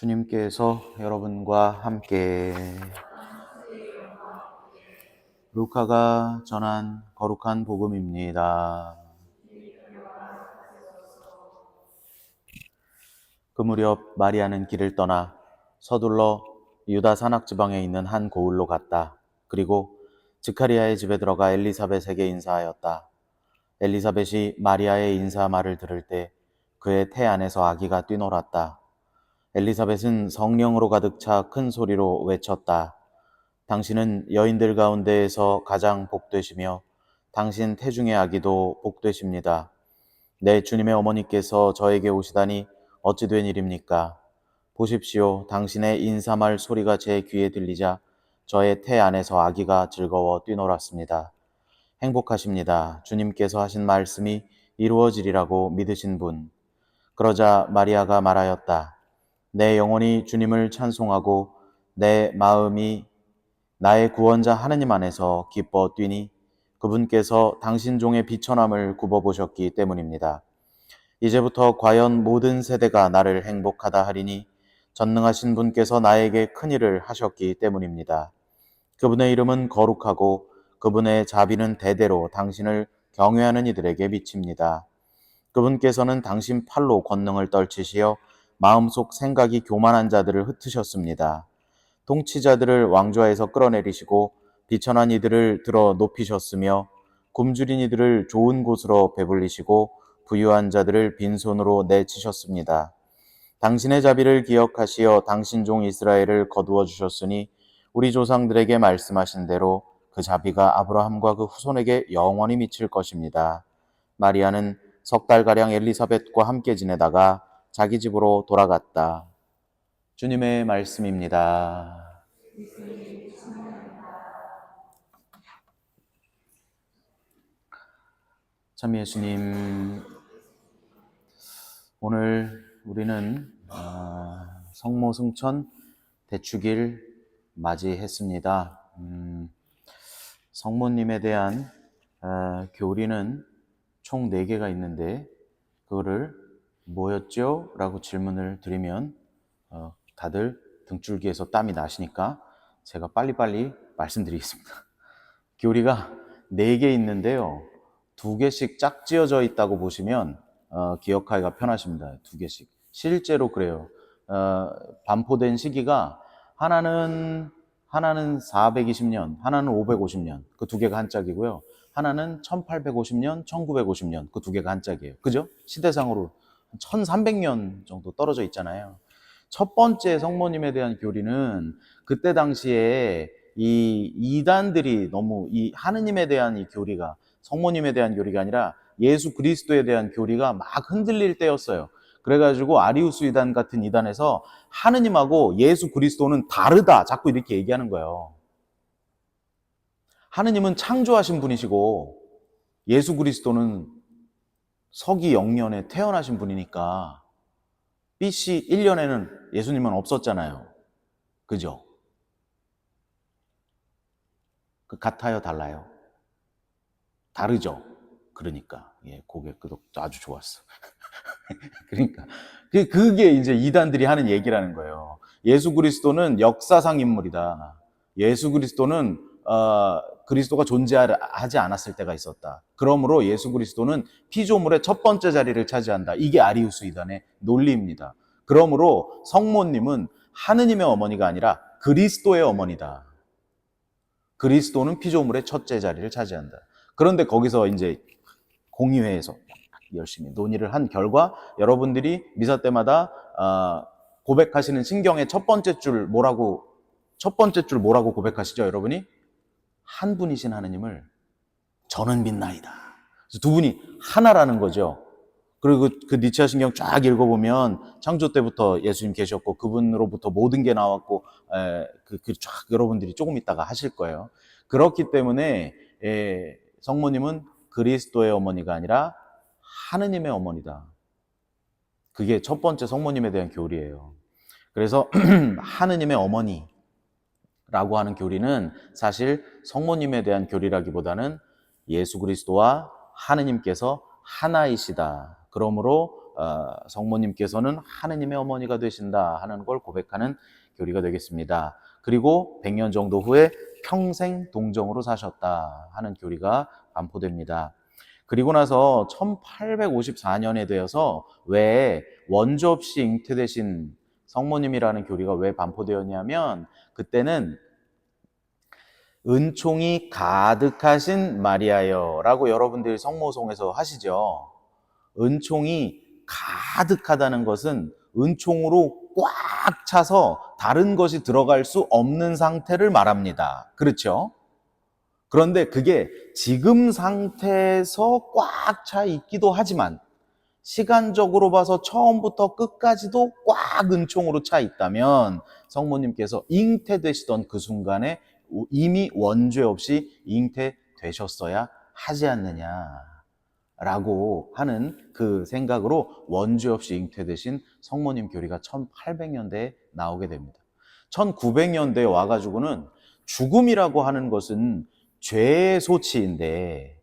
주님께서 여러분과 함께 루카가 전한 거룩한 복음입니다. 그 무렵 마리아는 길을 떠나 서둘러 유다 산악 지방에 있는 한 고을로 갔다. 그리고 스가랴의 집에 들어가 엘리사벳에게 인사하였다. 엘리사벳이 마리아의 인사 말을 들을 때 그의 태 안에서 아기가 뛰놀았다. 엘리사벳은 성령으로 가득 차 큰 소리로 외쳤다. 당신은 여인들 가운데에서 가장 복되시며 당신 태중의 아기도 복되십니다. 내 주님의 어머니께서 저에게 오시다니 어찌 된 일입니까? 보십시오. 당신의 인사말 소리가 제 귀에 들리자 저의 태 안에서 아기가 즐거워 뛰놀았습니다. 행복하십니다. 주님께서 하신 말씀이 이루어지리라고 믿으신 분. 그러자 마리아가 말하였다. 내 영혼이 주님을 찬송하고 내 마음이 나의 구원자 하느님 안에서 기뻐 뛰니 그분께서 당신 종의 비천함을 굽어보셨기 때문입니다. 이제부터 과연 모든 세대가 나를 행복하다 하리니 전능하신 분께서 나에게 큰일을 하셨기 때문입니다. 그분의 이름은 거룩하고 그분의 자비는 대대로 당신을 경외하는 이들에게 미칩니다. 그분께서는 당신 팔로 권능을 떨치시어 마음속 생각이 교만한 자들을 흩으셨습니다. 통치자들을 왕좌에서 끌어내리시고 비천한 이들을 들어 높이셨으며 굶주린 이들을 좋은 곳으로 배불리시고 부유한 자들을 빈손으로 내치셨습니다. 당신의 자비를 기억하시어 당신 종 이스라엘을 거두어 주셨으니 우리 조상들에게 말씀하신 대로 그 자비가 아브라함과 그 후손에게 영원히 미칠 것입니다. 마리아는 석 달가량 엘리사벳과 함께 지내다가 자기 집으로 돌아갔다. 주님의 말씀입니다. 참 예수님, 오늘 우리는 성모승천 대축일 맞이했습니다. 성모님에 대한 교리는 총 4개가 있는데 그거를 뭐였죠? 라고 질문을 드리면 다들 등줄기에서 땀이 나시니까 제가 빨리빨리 말씀드리겠습니다. 교리가 4개 있는데요. 2개씩 짝지어져 있다고 보시면 기억하기가 편하십니다. 2개씩. 실제로 그래요. 반포된 시기가 하나는 420년, 하나는 550년. 그 2개가 한 짝이고요. 하나는 1850년, 1950년. 그 2개가 한 짝이에요. 그죠? 시대상으로 1300년 정도 떨어져 있잖아요. 첫 번째 성모님에 대한 교리는 그때 당시에 이 이단들이 너무 이 하느님에 대한 이 교리가 성모님에 대한 교리가 아니라 예수 그리스도에 대한 교리가 막 흔들릴 때였어요. 그래가지고 아리우스 이단 같은 이단에서 하느님하고 예수 그리스도는 다르다 자꾸 이렇게 얘기하는 거예요. 하느님은 창조하신 분이시고 예수 그리스도는 서기 0년에 태어나신 분이니까 BC 1년에는 예수님은 없었잖아요. 그죠? 같아요, 달라요? 다르죠? 그러니까 고개 끄덕 아주 좋았어. 그러니까 그게 이제 이단들이 하는 얘기라는 거예요. 예수 그리스도는 역사상 인물이다. 예수 그리스도는 그리스도가 존재하지 않았을 때가 있었다. 그러므로 예수 그리스도는 피조물의 첫 번째 자리를 차지한다. 이게 아리우스 이단의 논리입니다. 그러므로 성모님은 하느님의 어머니가 아니라 그리스도의 어머니다. 그리스도는 피조물의 첫째 자리를 차지한다. 그런데 거기서 이제 공의회에서 열심히 논의를 한 결과 여러분들이 미사 때마다 고백하시는 신경의 첫 번째 줄 뭐라고 고백하시죠, 여러분이? 한 분이신 하느님을 저는 믿나이다. 그래서 두 분이 하나라는 거죠. 그리고 그 니치아 신경 쫙 읽어보면 창조 때부터 예수님 계셨고 그분으로부터 모든 게 나왔고 쫙 여러분들이 조금 있다가 하실 거예요. 그렇기 때문에 성모님은 그리스도의 어머니가 아니라 하느님의 어머니다. 그게 첫 번째 성모님에 대한 교리예요. 그래서 하느님의 어머니라고 하는 교리는 사실 성모님에 대한 교리라기보다는 예수 그리스도와 하느님께서 하나이시다. 그러므로 성모님께서는 하느님의 어머니가 되신다 하는 걸 고백하는 교리가 되겠습니다. 그리고 100년 정도 후에 평생 동정으로 사셨다 하는 교리가 반포됩니다. 그리고 나서 1854년에 되어서 왜 원조 없이 잉태되신 성모님이라는 교리가 왜 반포되었냐면, 그때는 은총이 가득하신 마리아여 라고 여러분들이 성모송에서 하시죠. 은총이 가득하다는 것은 은총으로 꽉 차서 다른 것이 들어갈 수 없는 상태를 말합니다. 그렇죠? 그런데 그게 지금 상태에서 꽉 차 있기도 하지만 시간적으로 봐서 처음부터 끝까지도 꽉 은총으로 차 있다면 성모님께서 잉태되시던 그 순간에 이미 원죄 없이 잉태되셨어야 하지 않느냐라고 하는 그 생각으로 원죄 없이 잉태되신 성모님 교리가 1800년대에 나오게 됩니다. 1900년대에 와가지고는 죽음이라고 하는 것은 죄의 소치인데,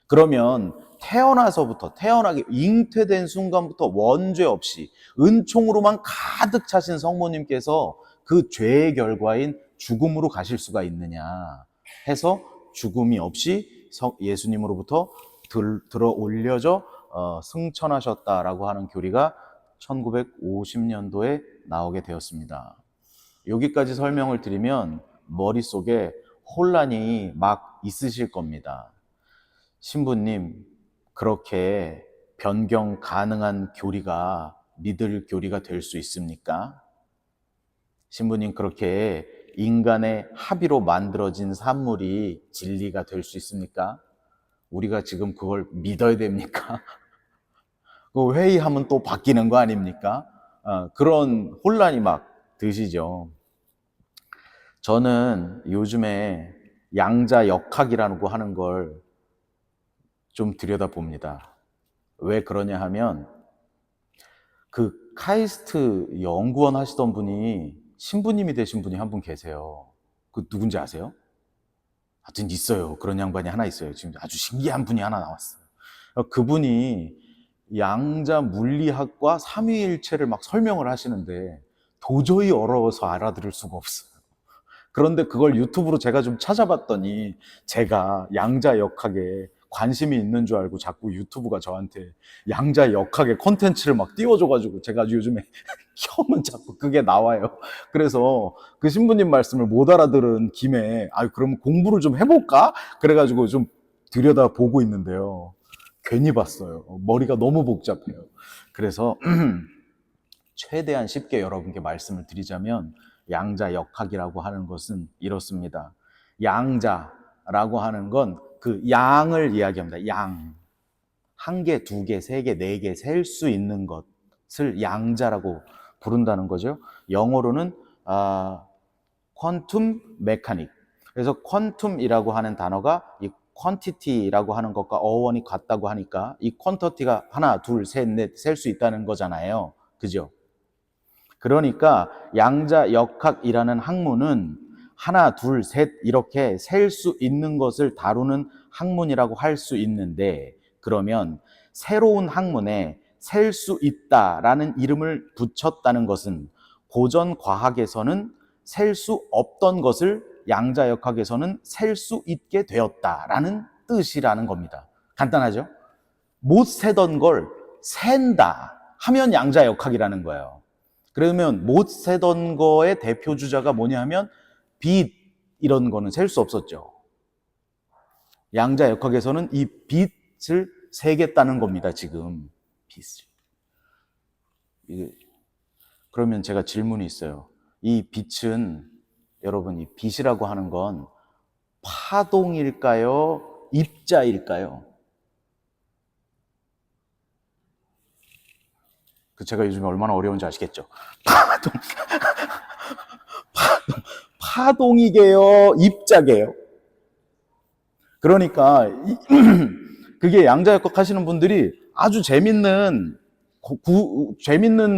그러면 태어나기 잉태된 순간부터 원죄 없이 은총으로만 가득 차신 성모님께서 그 죄의 결과인 죽음으로 가실 수가 있느냐 해서 죽음이 없이 예수님으로부터 들어 올려져 승천하셨다라고 하는 교리가 1950년도에 나오게 되었습니다. 여기까지 설명을 드리면 머릿속에 혼란이 막 있으실 겁니다. 신부님, 그렇게 변경 가능한 교리가 믿을 교리가 될 수 있습니까? 신부님, 그렇게 인간의 합의로 만들어진 산물이 진리가 될 수 있습니까? 우리가 지금 그걸 믿어야 됩니까? 그 회의하면 또 바뀌는 거 아닙니까? 그런 혼란이 막 드시죠. 저는 요즘에 양자 역학이라고 하는 걸 좀 들여다봅니다. 왜 그러냐 하면, 그 카이스트 연구원 하시던 분이 신부님이 되신 분이 한 분 계세요. 그 누군지 아세요? 하여튼 있어요. 그런 양반이 하나 있어요. 지금 아주 신기한 분이 하나 나왔어요. 그분이 양자 물리학과 삼위일체를 막 설명을 하시는데 도저히 어려워서 알아들을 수가 없어요. 그런데 그걸 유튜브로 제가 좀 찾아봤더니, 제가 양자 역학에 관심이 있는 줄 알고 자꾸 유튜브가 저한테 양자 역학의 콘텐츠를 막 띄워줘가지고 제가 요즘에 켜면 자꾸 그게 나와요. 그래서 그 신부님 말씀을 못 알아들은 김에 그럼 공부를 좀 해볼까? 그래가지고 좀 들여다보고 있는데요. 괜히 봤어요. 머리가 너무 복잡해요. 그래서 최대한 쉽게 여러분께 말씀을 드리자면, 양자 역학이라고 하는 것은 이렇습니다. 양자라고 하는 건 그 양을 이야기합니다. 양. 한 개, 두 개, 세 개, 네 개 셀 수 있는 것을 양자라고 부른다는 거죠. 영어로는 퀀텀 메카닉. 그래서 퀀텀이라고 하는 단어가 이 퀀티티라고 하는 것과 어원이 같다고 하니까 이 퀀터티가 하나, 둘, 셋, 넷 셀 수 있다는 거잖아요. 그죠? 그러니까 양자 역학이라는 학문은 하나, 둘, 셋 이렇게 셀 수 있는 것을 다루는 학문이라고 할 수 있는데, 그러면 새로운 학문에 셀 수 있다라는 이름을 붙였다는 것은 고전 과학에서는 셀 수 없던 것을 양자 역학에서는 셀 수 있게 되었다라는 뜻이라는 겁니다. 간단하죠? 못 세던 걸 센다 하면 양자 역학이라는 거예요. 그러면 못 세던 거의 대표 주자가 뭐냐 하면 빛, 이런 거는 셀 수 없었죠. 양자 역학에서는 이 빛을 세겠다는 겁니다. 지금 빛을. 그러면 제가 질문이 있어요. 이 빛은, 여러분, 이 빛이라고 하는 건 파동일까요? 입자일까요? 제가 요즘에 얼마나 어려운지 아시겠죠? 파동이게요? 입자게요? 그러니까 그게 양자역학 하시는 분들이 아주 재밌는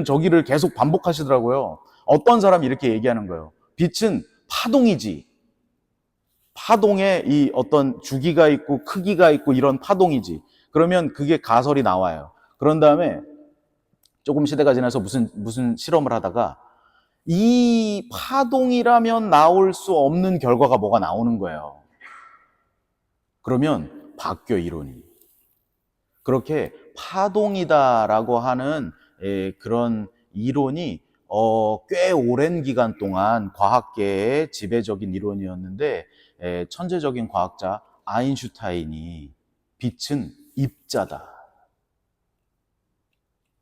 저기를 계속 반복하시더라고요. 어떤 사람이 이렇게 얘기하는 거예요. 빛은 파동이지. 파동에 이 어떤 주기가 있고 크기가 있고 이런 파동이지. 그러면 그게 가설이 나와요. 그런 다음에 조금 시대가 지나서 무슨 실험을 하다가 이 파동이라면 나올 수 없는 결과가 뭐가 나오는 거예요. 그러면 바뀌어, 이론이. 그렇게 파동이다라고 하는 그런 이론이 꽤 오랜 기간 동안 과학계의 지배적인 이론이었는데, 천재적인 과학자 아인슈타인이 빛은 입자다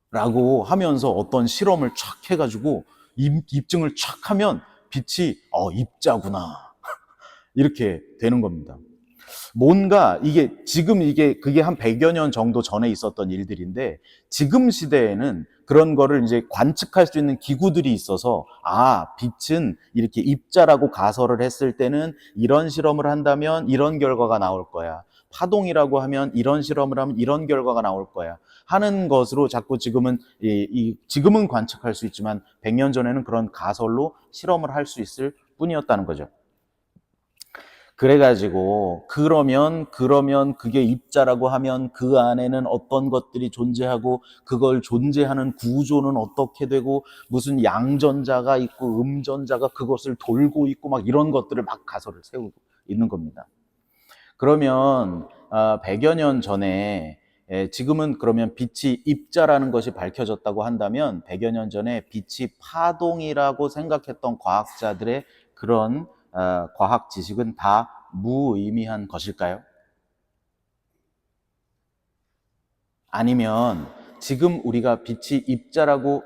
라고 하면서 어떤 실험을 촥 해가지고 입증을 촥 하면 빛이 입자구나 이렇게 되는 겁니다. 뭔가 그게 한 100여 년 정도 전에 있었던 일들인데, 지금 시대에는 그런 거를 이제 관측할 수 있는 기구들이 있어서, 빛은 이렇게 입자라고 가설을 했을 때는 이런 실험을 한다면 이런 결과가 나올 거야. 파동이라고 하면 이런 실험을 하면 이런 결과가 나올 거야. 하는 것으로 자꾸 지금은 관측할 수 있지만 100년 전에는 그런 가설로 실험을 할 수 있을 뿐이었다는 거죠. 그래가지고 그러면 그게 입자라고 하면 그 안에는 어떤 것들이 존재하고 그걸 존재하는 구조는 어떻게 되고 무슨 양전자가 있고 음전자가 그것을 돌고 있고 막 이런 것들을 막 가설을 세우고 있는 겁니다. 그러면 100여 년 전에, 지금은 그러면 빛이 입자라는 것이 밝혀졌다고 한다면 100여 년 전에 빛이 파동이라고 생각했던 과학자들의 그런 과학 지식은 다 무의미한 것일까요? 아니면 지금 우리가 빛이 입자라고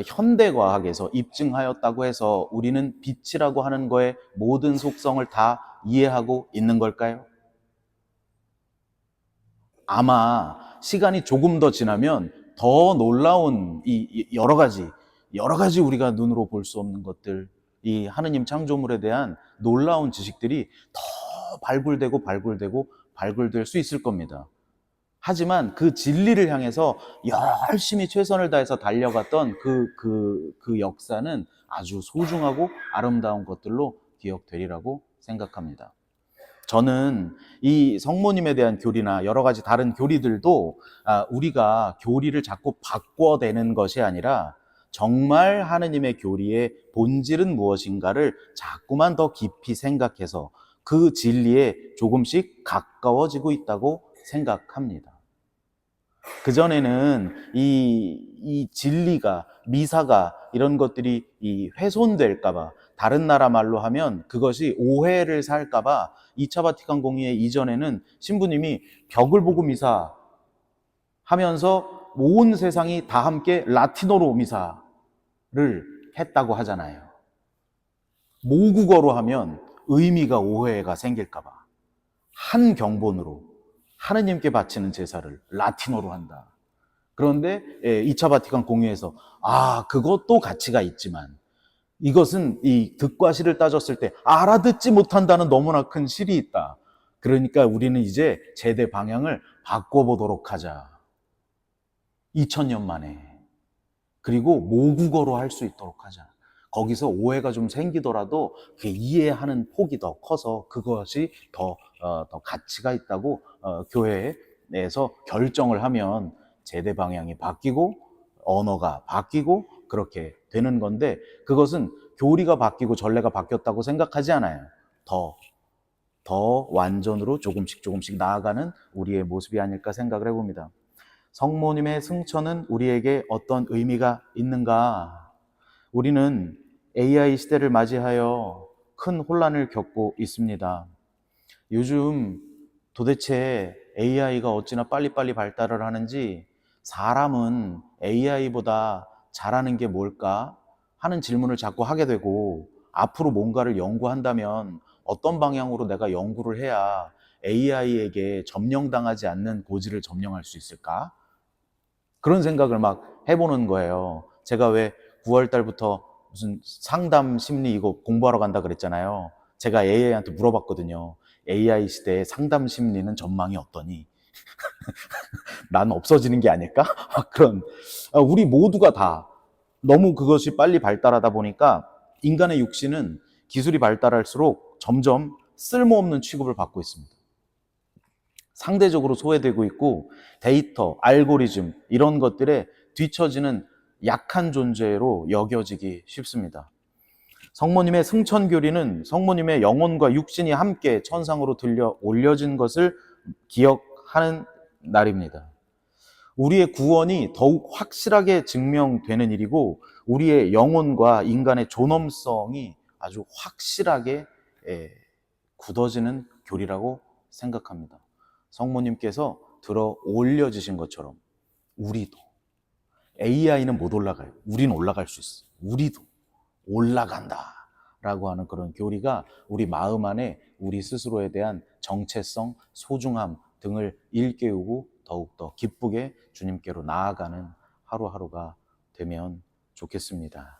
현대과학에서 입증하였다고 해서 우리는 빛이라고 하는 거의 모든 속성을 다 이해하고 있는 걸까요? 아마 시간이 조금 더 지나면 더 놀라운 여러 가지 우리가 눈으로 볼 수 없는 것들, 이 하느님 창조물에 대한 놀라운 지식들이 더 발굴될 수 있을 겁니다. 하지만 그 진리를 향해서 열심히 최선을 다해서 달려갔던 그 역사는 아주 소중하고 아름다운 것들로 기억되리라고 생각합니다. 저는 이 성모님에 대한 교리나 여러 가지 다른 교리들도 우리가 교리를 자꾸 바꿔대는 것이 아니라 정말 하느님의 교리의 본질은 무엇인가를 자꾸만 더 깊이 생각해서 그 진리에 조금씩 가까워지고 있다고 생각합니다. 그전에는 이 진리가, 미사가 이런 것들이 훼손될까봐, 다른 나라 말로 하면 그것이 오해를 살까봐 2차 바티칸 공의회 이전에는 신부님이 벽을 보고 미사 하면서 온 세상이 다 함께 라틴어로 미사를 했다고 하잖아요. 모국어로 하면 의미가 오해가 생길까봐 한 경본으로 하느님께 바치는 제사를 라틴어로 한다. 그런데 2차 바티칸 공의회에서 그것도 가치가 있지만 이것은 이 득과 실을 따졌을 때 알아듣지 못한다는 너무나 큰 실이 있다. 그러니까 우리는 이제 제대 방향을 바꿔보도록 하자. 2000년 만에. 그리고 모국어로 할 수 있도록 하자. 거기서 오해가 좀 생기더라도 그게 이해하는 폭이 더 커서 그것이 더 가치가 있다고 교회에서 결정을 하면 제대 방향이 바뀌고 언어가 바뀌고 그렇게 되는 건데, 그것은 교리가 바뀌고 전례가 바뀌었다고 생각하지 않아요. 더 완전으로 조금씩 나아가는 우리의 모습이 아닐까 생각을 해봅니다. 성모님의 승천은 우리에게 어떤 의미가 있는가? 우리는 AI 시대를 맞이하여 큰 혼란을 겪고 있습니다. 요즘 도대체 AI가 어찌나 빨리빨리 발달을 하는지 사람은 AI보다 잘하는 게 뭘까 하는 질문을 자꾸 하게 되고, 앞으로 뭔가를 연구한다면 어떤 방향으로 내가 연구를 해야 AI에게 점령당하지 않는 고지를 점령할 수 있을까? 그런 생각을 막 해보는 거예요. 제가 왜 9월 달부터 무슨 상담 심리 이거 공부하러 간다 그랬잖아요. 제가 AI한테 물어봤거든요. AI 시대의 상담 심리는 전망이 어떠니? 난 없어지는 게 아닐까? 그런, 우리 모두가 다 너무 그것이 빨리 발달하다 보니까 인간의 육신은 기술이 발달할수록 점점 쓸모없는 취급을 받고 있습니다. 상대적으로 소외되고 있고 데이터, 알고리즘 이런 것들에 뒤처지는 약한 존재로 여겨지기 쉽습니다. 성모님의 승천교리는 성모님의 영혼과 육신이 함께 천상으로 들려 올려진 것을 기억하는 날입니다. 우리의 구원이 더욱 확실하게 증명되는 일이고 우리의 영혼과 인간의 존엄성이 아주 확실하게 굳어지는 교리라고 생각합니다. 성모님께서 들어 올려지신 것처럼 우리도, AI는 못 올라가요. 우리는 올라갈 수 있어. 우리도 올라간다 라고 하는 그런 교리가 우리 마음 안에 우리 스스로에 대한 정체성, 소중함 등을 일깨우고 더욱더 기쁘게 주님께로 나아가는 하루하루가 되면 좋겠습니다.